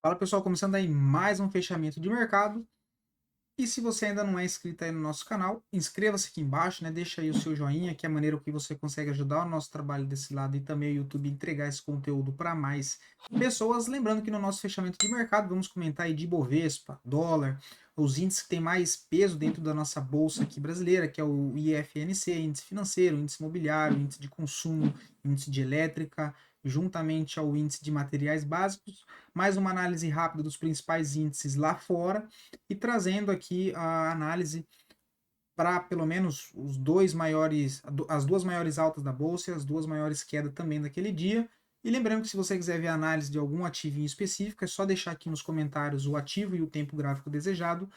Fala pessoal, começando aí mais um fechamento de mercado. E se você ainda não é inscrito aí no nosso canal, inscreva-se aqui embaixo, né? Deixa aí o seu joinha, que é a maneira que você consegue ajudar o nosso trabalho desse lado e também o YouTube entregar esse conteúdo para mais pessoas. Lembrando que no nosso fechamento de mercado vamos comentar aí de Ibovespa, dólar, os índices que têm mais peso dentro da nossa bolsa aqui brasileira, que é o IFNC, índice financeiro, índice imobiliário, índice de consumo, índice de elétrica, juntamente ao índice de materiais básicos, mais uma análise rápida dos principais índices lá fora e trazendo aqui a análise para pelo menos os dois maiores, as duas maiores altas da bolsa e as duas maiores quedas também daquele dia. E lembrando que se você quiser ver a análise de algum ativo em específico, é só deixar aqui nos comentários o ativo e o tempo gráfico desejado,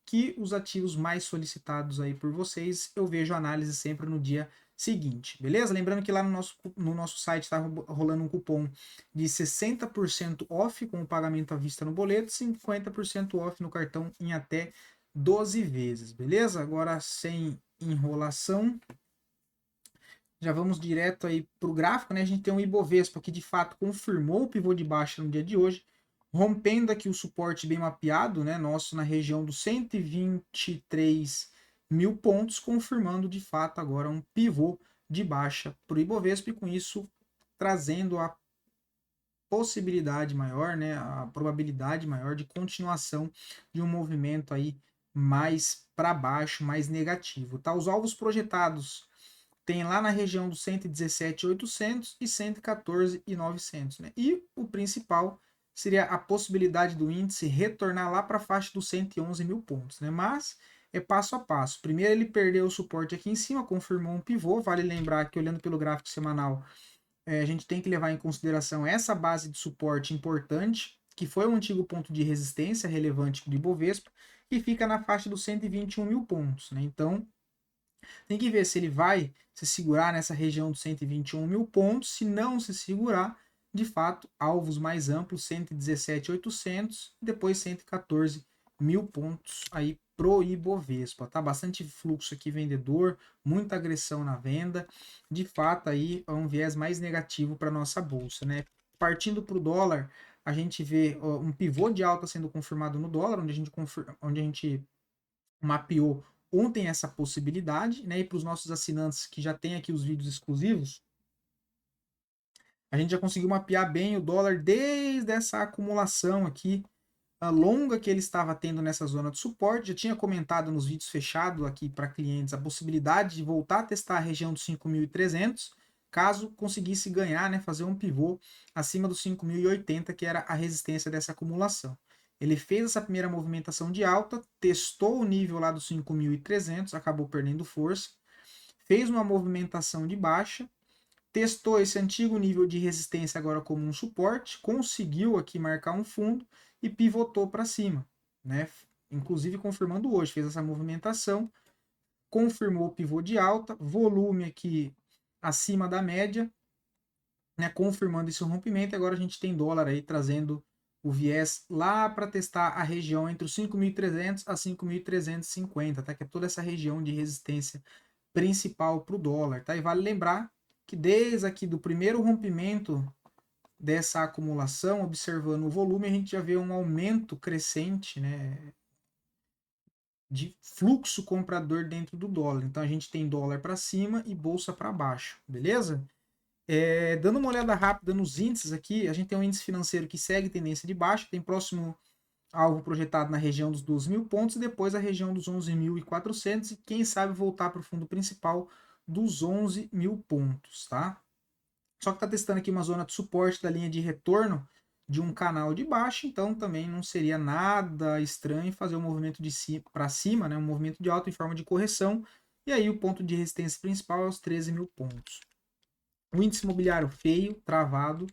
que os ativos mais solicitados aí por vocês, eu vejo a análise sempre no dia seguinte, beleza? Lembrando que lá no nosso site está rolando um cupom de 60% off com o pagamento à vista no boleto, 50% off no cartão em até 12 vezes, beleza? Agora sem enrolação, já vamos direto aí para o gráfico, né? A gente tem um Ibovespa que de fato confirmou o pivô de baixa no dia de hoje, rompendo aqui o suporte bem mapeado, né? Nosso na região dos 123 mil pontos, confirmando de fato agora um pivô de baixa para o Ibovespa e com isso trazendo a possibilidade maior, né? A probabilidade maior de continuação de um movimento aí mais para baixo, mais negativo, tá? Os alvos projetados tem lá na região dos 117.800 e 114.900, né? E o principal seria a possibilidade do índice retornar lá para a faixa dos 111 mil pontos, né? Mas é passo a passo. Primeiro ele perdeu o suporte aqui em cima, confirmou um pivô. Vale lembrar que olhando pelo gráfico semanal, a gente tem que levar em consideração essa base de suporte importante, que foi um antigo ponto de resistência relevante do Ibovespa, que fica na faixa dos 121 mil pontos, né? Então, tem que ver se ele vai se segurar nessa região dos 121 mil pontos. Se não se segurar, de fato, alvos mais amplos, 117.800 e depois 114 mil pontos aí pro Ibovespa. Tá bastante fluxo aqui vendedor, muita agressão na venda. De fato, aí é um viés mais negativo para nossa bolsa, né? Partindo para o dólar, a gente vê um pivô de alta sendo confirmado no dólar, onde a gente mapeou ontem essa possibilidade, né? E para os nossos assinantes que já tem aqui os vídeos exclusivos, a gente já conseguiu mapear bem o dólar desde essa acumulação aqui a longa que ele estava tendo nessa zona de suporte. Já tinha comentado nos vídeos fechados aqui para clientes a possibilidade de voltar a testar a região dos 5.300, caso conseguisse ganhar, né, fazer um pivô acima dos 5.080, que era a resistência dessa acumulação. Ele fez essa primeira movimentação de alta, testou o nível lá dos 5.300, acabou perdendo força, fez uma movimentação de baixa, testou esse antigo nível de resistência agora como um suporte, conseguiu aqui marcar um fundo e pivotou para cima, né? Inclusive confirmando hoje, fez essa movimentação, confirmou o pivô de alta, volume aqui acima da média, né? Confirmando esse rompimento. Agora a gente tem dólar aí trazendo o viés lá para testar a região entre os 5.300 a 5.350, tá? Que é toda essa região de resistência principal para o dólar, tá? E vale lembrar que desde aqui do primeiro rompimento dessa acumulação, observando o volume, a gente já vê um aumento crescente, né, de fluxo comprador dentro do dólar. Então a gente tem dólar para cima e bolsa para baixo, beleza? Dando uma olhada rápida nos índices aqui, a gente tem um índice financeiro que segue tendência de baixa, tem próximo alvo projetado na região dos 12 mil pontos e depois a região dos 11.400 e quem sabe voltar para o fundo principal dos 11 mil pontos, tá? Só que está testando aqui uma zona de suporte da linha de retorno de um canal de baixo, então também não seria nada estranho fazer um movimento de para cima, né, um movimento de alta em forma de correção, e aí o ponto de resistência principal é os 13 mil pontos. O índice imobiliário feio, travado,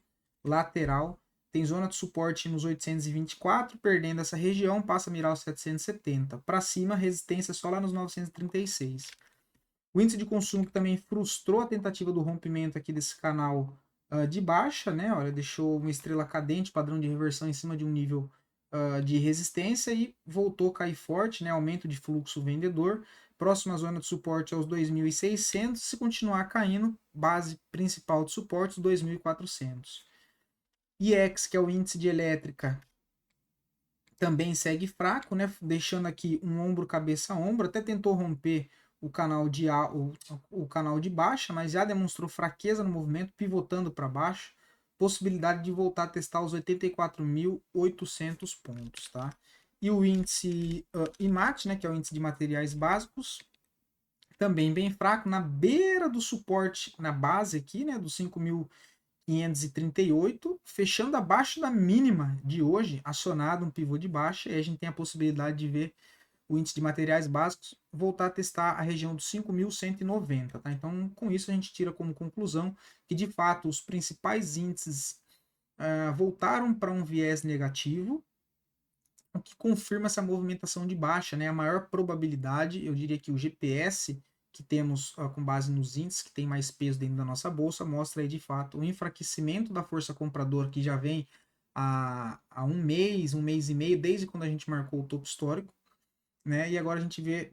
lateral, tem zona de suporte nos 824, perdendo essa região, passa a mirar os 770. Para cima, resistência só lá nos 936. O índice de consumo que também frustrou a tentativa do rompimento aqui desse canal de baixa, né? Olha, deixou uma estrela cadente, padrão de reversão em cima de um nível de resistência e voltou a cair forte, né? Aumento de fluxo vendedor. Próxima zona de suporte aos 2.600. Se continuar caindo, base principal de suporte, 2.400. IEX, que é o índice de elétrica, também segue fraco, né? Deixando aqui um ombro, cabeça, ombro. Até tentou romper o canal o canal de baixa, mas já demonstrou fraqueza no movimento, pivotando para baixo. Possibilidade de voltar a testar os 84.800 pontos, tá? E o índice IMAT, né, que é o índice de materiais básicos, também bem fraco, na beira do suporte na base aqui, né, dos 5.538, fechando abaixo da mínima de hoje, acionado um pivô de baixa, e aí a gente tem a possibilidade de ver o índice de materiais básicos voltar a testar a região dos 5.190, tá? Então, com isso a gente tira como conclusão que, de fato, os principais índices voltaram para um viés negativo, o que confirma essa movimentação de baixa, né? A maior probabilidade, eu diria que o GPS que temos com base nos índices, que tem mais peso dentro da nossa bolsa, mostra aí de fato o enfraquecimento da força compradora que já vem há um mês e meio, desde quando a gente marcou o topo histórico, né? E agora a gente vê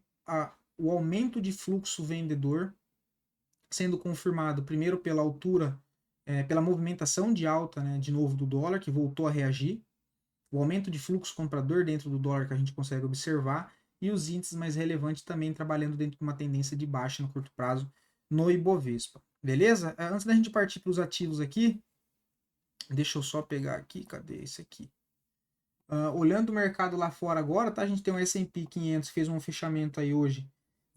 o aumento de fluxo vendedor sendo confirmado primeiro pela altura, pela movimentação de alta, né, de novo do dólar, que voltou a reagir, o aumento de fluxo comprador dentro do dólar que a gente consegue observar, e os índices mais relevantes também trabalhando dentro de uma tendência de baixa no curto prazo no Ibovespa. Beleza? Antes da gente partir para os ativos aqui, deixa eu só pegar aqui, cadê esse aqui? Olhando o mercado lá fora agora, tá? A gente tem o S&P 500, fez um fechamento aí hoje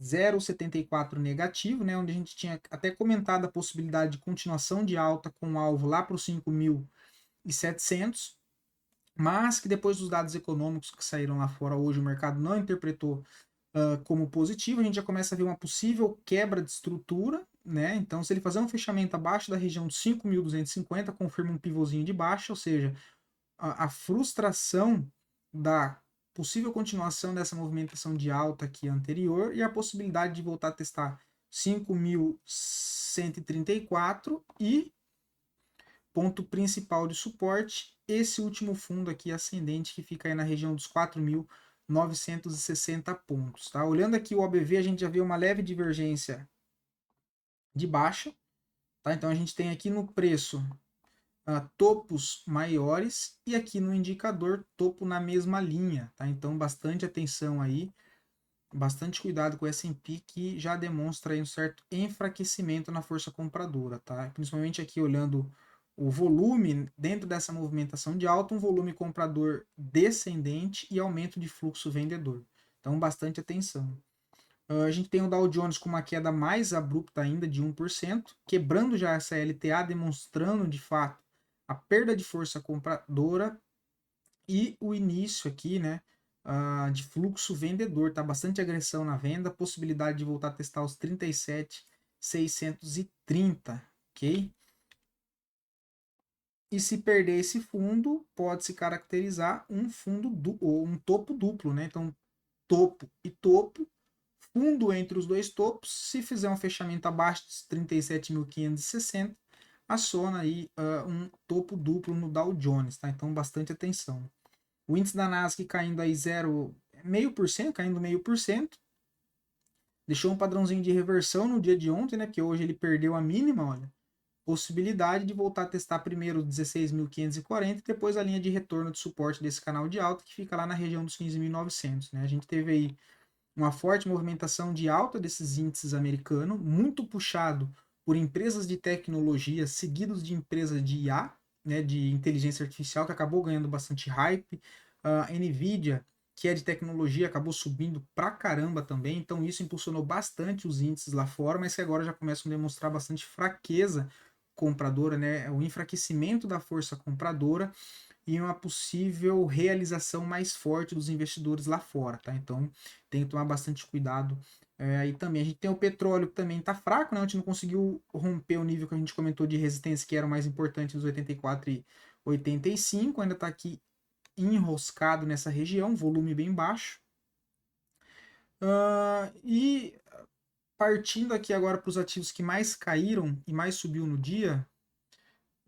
0,74 negativo, né? Onde a gente tinha até comentado a possibilidade de continuação de alta com o alvo lá para os 5.700, mas que depois dos dados econômicos que saíram lá fora hoje, o mercado não interpretou como positivo. A gente já começa a ver uma possível quebra de estrutura, né? Então, se ele fazer um fechamento abaixo da região de 5.250, confirma um pivôzinho de baixa, ou seja, a frustração da possível continuação dessa movimentação de alta aqui anterior e a possibilidade de voltar a testar 5.134 e ponto principal de suporte, esse último fundo aqui ascendente que fica aí na região dos 4.960 pontos, tá? Olhando aqui o OBV, a gente já vê uma leve divergência de baixa, tá? Então a gente tem aqui no preço topos maiores e aqui no indicador topo na mesma linha, tá? Então bastante atenção aí, bastante cuidado com o S&P que já demonstra aí um certo enfraquecimento na força compradora, tá? Principalmente aqui olhando o volume dentro dessa movimentação de alta, um volume comprador descendente e aumento de fluxo vendedor. Então bastante atenção. A gente tem o Dow Jones com uma queda mais abrupta ainda de 1%, quebrando já essa LTA, demonstrando de fato a perda de força compradora e o início aqui, né, de fluxo vendedor. Tá bastante agressão na venda, possibilidade de voltar a testar os 37.630, ok? E se perder esse fundo, pode se caracterizar um fundo ou um topo duplo, né? Então, topo e topo, fundo entre os dois topos. Se fizer um fechamento abaixo dos 37.560, aciona aí um topo duplo no Dow Jones, tá? Então, bastante atenção. O índice da Nasdaq caindo aí 0,5%, caindo 0,5%. Deixou um padrãozinho de reversão no dia de ontem, né? Porque hoje ele perdeu a mínima, olha. Possibilidade de voltar a testar primeiro 16.540 e depois a linha de retorno de suporte desse canal de alta que fica lá na região dos 15.900, né? A gente teve aí uma forte movimentação de alta desses índices americanos, muito puxado por empresas de tecnologia, seguidos de empresas de IA, né, de inteligência artificial, que acabou ganhando bastante hype. A Nvidia, que é de tecnologia, acabou subindo pra caramba também, então isso impulsionou bastante os índices lá fora, mas que agora já começam a demonstrar bastante fraqueza compradora, né, o enfraquecimento da força compradora e uma possível realização mais forte dos investidores lá fora, tá? Então tem que tomar bastante cuidado. E também a gente tem o petróleo que também está fraco, né? A gente não conseguiu romper o nível que a gente comentou de resistência, que era o mais importante dos 84 e 85, ainda está aqui enroscado nessa região, volume bem baixo. E partindo aqui agora para os ativos que mais caíram e mais subiu no dia,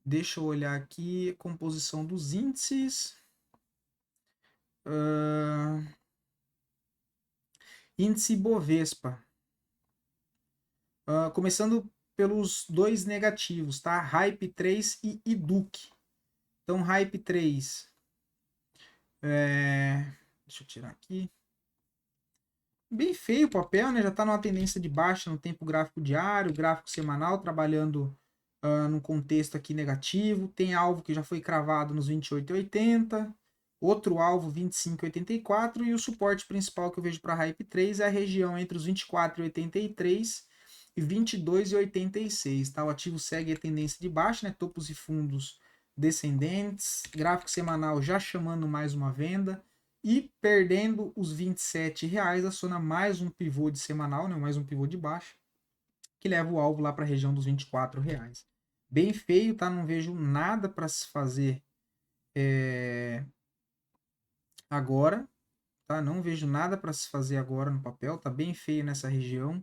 deixa eu olhar aqui a composição dos índices. Índice Bovespa. Começando pelos dois negativos, tá? Hype 3 e IDUC. Então, Hype 3 Deixa eu tirar aqui. Bem feio o papel, né? Já está numa tendência de baixa no tempo gráfico diário, gráfico semanal, trabalhando num contexto aqui negativo. Tem alvo que já foi cravado nos 28,80, outro alvo 25,84 e o suporte principal que eu vejo para Hype 3 é a região entre os 24,83 e 22,86. Tá? O ativo segue a tendência de baixa, né? Topos e fundos descendentes, gráfico semanal já chamando mais uma venda. E perdendo os R$ 27, aciona mais um pivô de semanal, né, mais um pivô de baixa, que leva o alvo lá para a região dos R$ 24. Bem feio, tá? Não vejo nada para se fazer agora, tá? Não vejo nada para se fazer agora no papel, tá bem feio nessa região.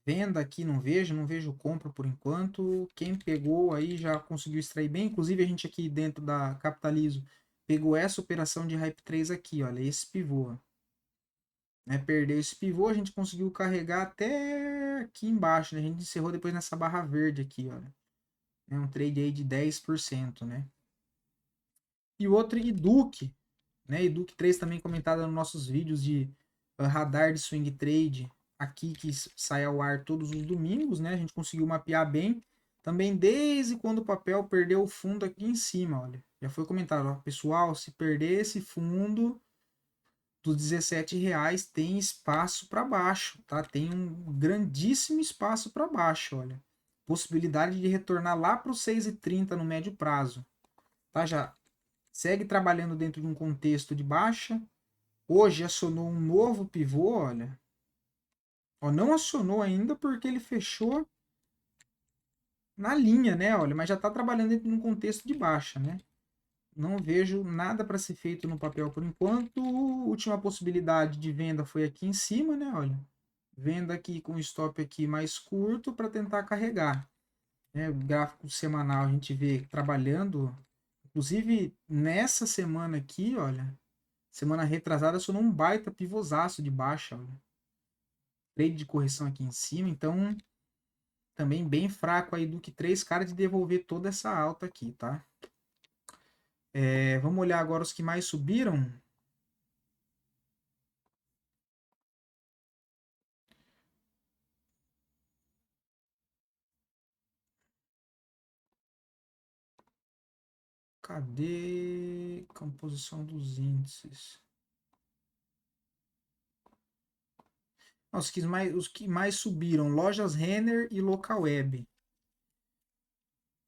Venda aqui não vejo compra por enquanto. Quem pegou aí já conseguiu extrair bem. Inclusive a gente aqui dentro da Capitalizo pegou essa operação de Hype 3 aqui, olha, esse pivô. Né, perdeu esse pivô, a gente conseguiu carregar até aqui embaixo, né? A gente encerrou depois nessa barra verde aqui, olha. É um trade aí de 10%, né? E o outro, Iduque, né? Iduque 3 também comentado nos nossos vídeos de radar de swing trade, aqui que sai ao ar todos os domingos, né? A gente conseguiu mapear bem. Também desde quando o papel perdeu o fundo aqui em cima, olha. Já foi comentado, ó, pessoal, se perder esse fundo dos R$ 17 tem espaço para baixo, tá? Tem um grandíssimo espaço para baixo, olha. Possibilidade de retornar lá para os 6,30 no médio prazo, tá? Já segue trabalhando dentro de um contexto de baixa. Hoje acionou um novo pivô, olha. Ó, não acionou ainda porque ele fechou na linha, né? Olha, mas já está trabalhando dentro de um contexto de baixa, né? Não vejo nada para ser feito no papel por enquanto. Última possibilidade de venda foi aqui em cima, né? Olha, venda aqui com stop aqui mais curto para tentar carregar. Né? O gráfico semanal a gente vê trabalhando, inclusive nessa semana aqui, olha, semana retrasada acionou um baita pivôzaço de baixa, olha. Trade de correção aqui em cima, então também bem fraco aí do que 3 cara de devolver toda essa alta aqui, tá? Vamos olhar agora os que mais subiram. Cadê composição dos índices? Os que mais subiram, lojas Renner e Localweb.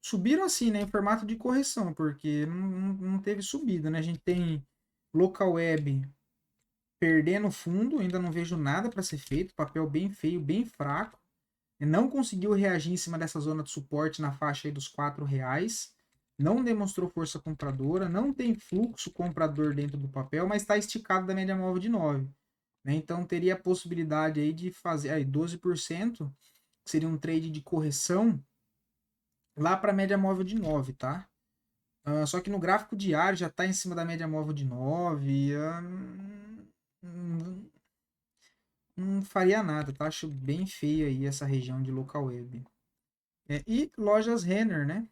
Subiram assim, né, em formato de correção, porque não teve subida, né? A gente tem Localweb perdendo fundo, ainda não vejo nada para ser feito, papel bem feio, bem fraco. Não conseguiu reagir em cima dessa zona de suporte na faixa aí dos R$ 4. Não demonstrou força compradora, não tem fluxo comprador dentro do papel, mas está esticado da média móvel de 9. Né? Então teria a possibilidade aí de fazer aí 12%, que seria um trade de correção lá para a média móvel de 9, tá? Só que no gráfico diário já está em cima da média móvel de 9. Não faria nada, tá? Acho bem feio aí essa região de local web. E lojas Renner, né?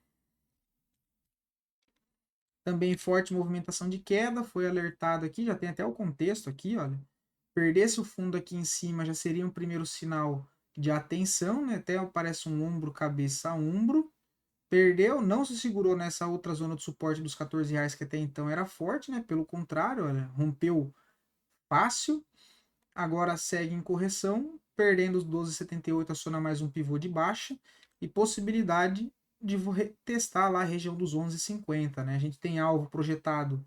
Também forte movimentação de queda, foi alertado aqui, já tem até o contexto aqui, olha. Perdesse o fundo aqui em cima já seria um primeiro sinal de atenção, né? Até aparece um ombro, cabeça, ombro. Perdeu, não se segurou nessa outra zona de suporte dos R$ 14 que até então era forte, né? Pelo contrário, olha, rompeu fácil. Agora segue em correção, perdendo os 12,78, aciona mais um pivô de baixa e possibilidade de testar lá a região dos 11,50, né? A gente tem alvo projetado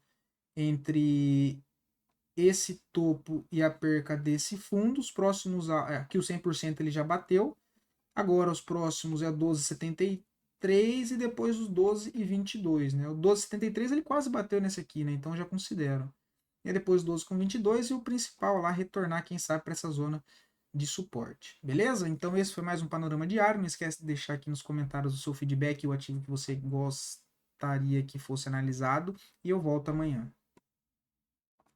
entre esse topo e a perca desse fundo. Os próximos, aqui o 100% ele já bateu. Agora os próximos é 12,73 e depois os 12,22, né? O 12,73 ele quase bateu nesse aqui, né? Então já considero. E depois 12,22 e o principal lá retornar, quem sabe, para essa zona de suporte. Beleza? Então esse foi mais um panorama diário. Não esquece de deixar aqui nos comentários o seu feedback e o ativo que você gostaria que fosse analisado. E eu volto amanhã.